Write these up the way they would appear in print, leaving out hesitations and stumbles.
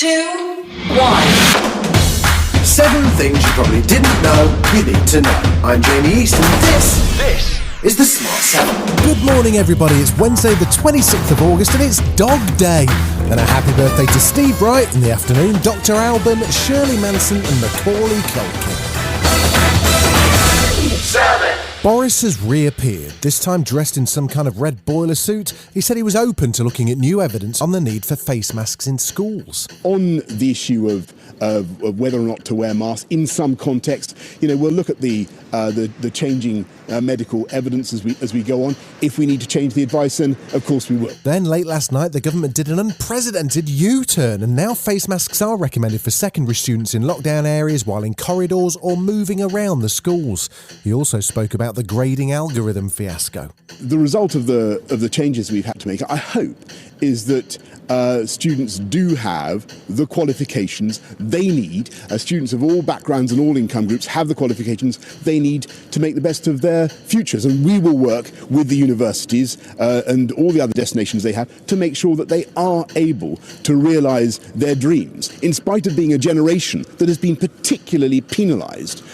2, 1. 7 things you probably didn't know you need to know. I'm Jamie East and this is the Smart 7. Good morning everybody, it's Wednesday the 26th of August and it's Dog Day. And a happy birthday to Steve Wright in the afternoon, Dr. Alban, Shirley Manson and Macaulay Culkin. 7. Boris has reappeared, this time dressed in some kind of red boiler suit. He said he was open to looking at new evidence on the need for face masks in schools. On the issue of whether or not to wear masks, in some context, we'll look at the changing medical evidence as we go on. If we need to change the advice, then of course we will. Then late last night, the government did an unprecedented U-turn, and now face masks are recommended for secondary students in lockdown areas while in corridors or moving around the schools. He also spoke about the grading algorithm fiasco. The result of the changes we've had to make, I hope, is that students do have the qualifications they need. Students of all backgrounds and all income groups have the qualifications they need to make the best of their futures. And we will work with the universities and all the other destinations they have to make sure that they are able to realise their dreams, in spite of being a generation that has been particularly penalised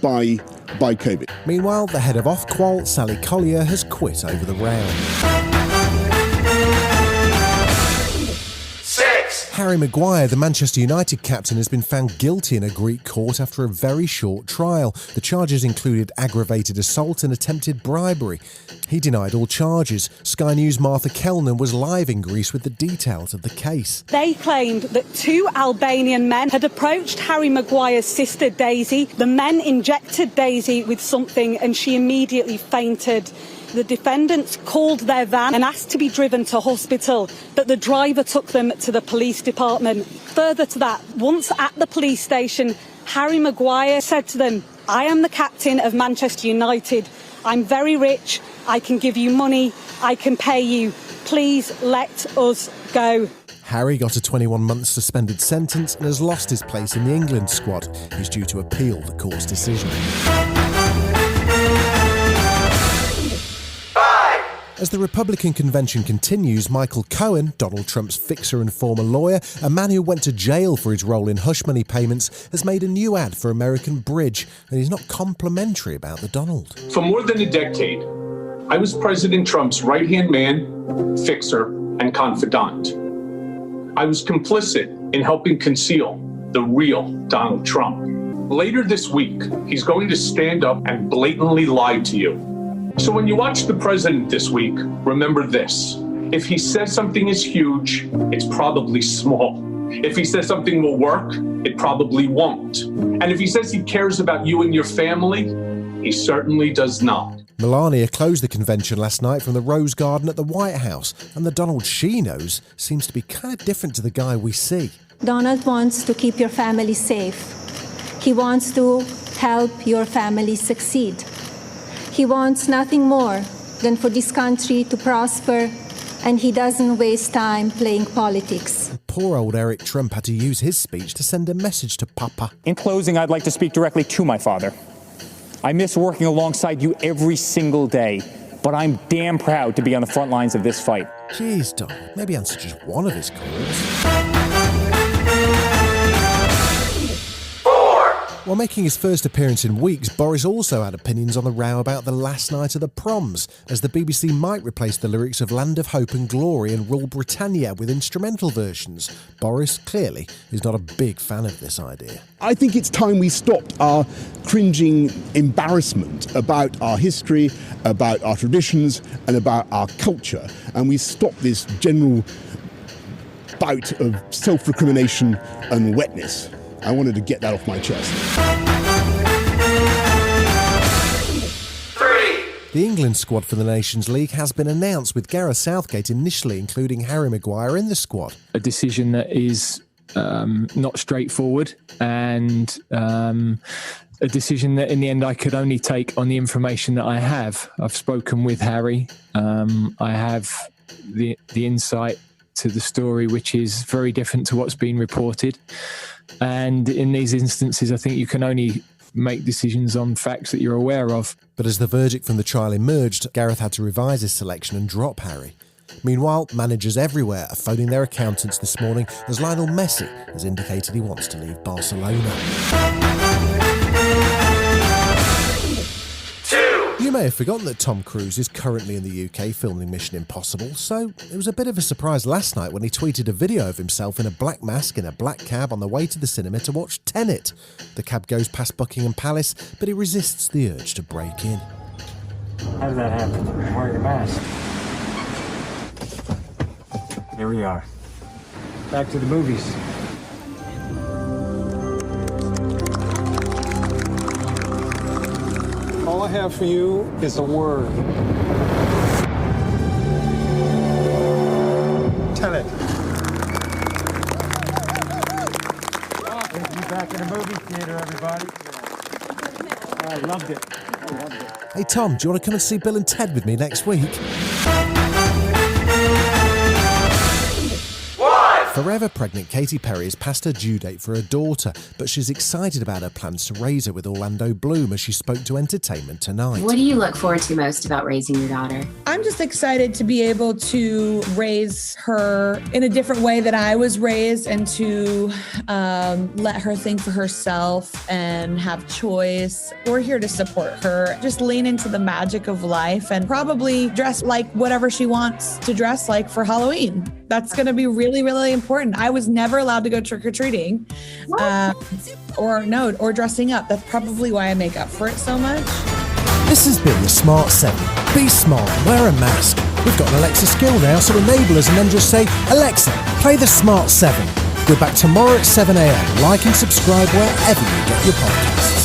by COVID. Meanwhile, the head of Ofqual, Sally Collier, has quit over the row. Harry Maguire, the Manchester United captain, has been found guilty in a Greek court after a very short trial. The charges included aggravated assault and attempted bribery. He denied all charges. Sky News' Martha Kellner was live in Greece with the details of the case. They claimed that 2 Albanian men had approached Harry Maguire's sister Daisy. The men injected Daisy with something and she immediately fainted. The defendants called their van and asked to be driven to hospital, but the driver took them to the police department. Further to that, once at the police station, Harry Maguire said to them, "I am the captain of Manchester United. I'm very rich. I can give you money. I can pay you. Please let us go." Harry got a 21-month suspended sentence and has lost his place in the England squad. He's due to appeal the court's decision. As the Republican convention continues, Michael Cohen, Donald Trump's fixer and former lawyer, a man who went to jail for his role in hush money payments, has made a new ad for American Bridge, and he's not complimentary about the Donald. For more than a decade, I was President Trump's right-hand man, fixer, and confidant. I was complicit in helping conceal the real Donald Trump. Later this week, he's going to stand up and blatantly lie to you. So when you watch the president this week, remember this. If he says something is huge, it's probably small. If he says something will work, it probably won't. And if he says he cares about you and your family, he certainly does not. Melania closed the convention last night from the Rose Garden at the White House, and the Donald she knows seems to be kind of different to the guy we see. Donald wants to keep your family safe. He wants to help your family succeed. He wants nothing more than for this country to prosper, and he doesn't waste time playing politics. Poor old Eric Trump had to use his speech to send a message to Papa. In closing, I'd like to speak directly to my father. I miss working alongside you every single day, but I'm damn proud to be on the front lines of this fight. Jeez, Donald, maybe answer just one of his calls. While making his first appearance in weeks, Boris also had opinions on the row about the last night of the proms, as the BBC might replace the lyrics of Land of Hope and Glory and Rule Britannia with instrumental versions. Boris, clearly, is not a big fan of this idea. I think it's time we stopped our cringing embarrassment about our history, about our traditions, and about our culture, and we stop this general bout of self-recrimination and wetness. I wanted to get that off my chest. 3. The England squad for the Nations League has been announced, with Gareth Southgate initially including Harry Maguire in the squad. A decision that is not straightforward, and a decision that in the end I could only take on the information that I have. I've spoken with Harry. I have the insight to the story, which is very different to what's been reported. And in these instances, I think you can only make decisions on facts that you're aware of. But as the verdict from the trial emerged, Gareth had to revise his selection and drop Harry. Meanwhile, managers everywhere are phoning their accountants this morning as Lionel Messi has indicated he wants to leave Barcelona. You may have forgotten that Tom Cruise is currently in the UK filming Mission Impossible, so it was a bit of a surprise last night when he tweeted a video of himself in a black mask in a black cab on the way to the cinema to watch Tenet. The cab goes past Buckingham Palace, but he resists the urge to break in. How did that happen? I'm wearing a mask. Here we are. Back to the movies. All I have for you is a word. Tell it. Good to be back in a movie theater, everybody. I loved it. Hey Tom, do you want to come and see Bill and Ted with me next week? Forever pregnant Katy Perry is past her due date for her daughter, but she's excited about her plans to raise her with Orlando Bloom as she spoke to Entertainment Tonight. What do you look forward to most about raising your daughter? I'm just excited to be able to raise her in a different way that I was raised, and to let her think for herself and have choice. We're here to support her. Just lean into the magic of life and probably dress like whatever she wants to dress like for Halloween. That's going to be really, really important. I was never allowed to go trick-or-treating or dressing up. That's probably why I make up for it so much. This has been the Smart 7. Be smart, wear a mask. We've got an Alexa skill now, so enable us and then just say, Alexa, play the Smart 7. We're back tomorrow at 7 a.m. Like and subscribe wherever you get your podcasts.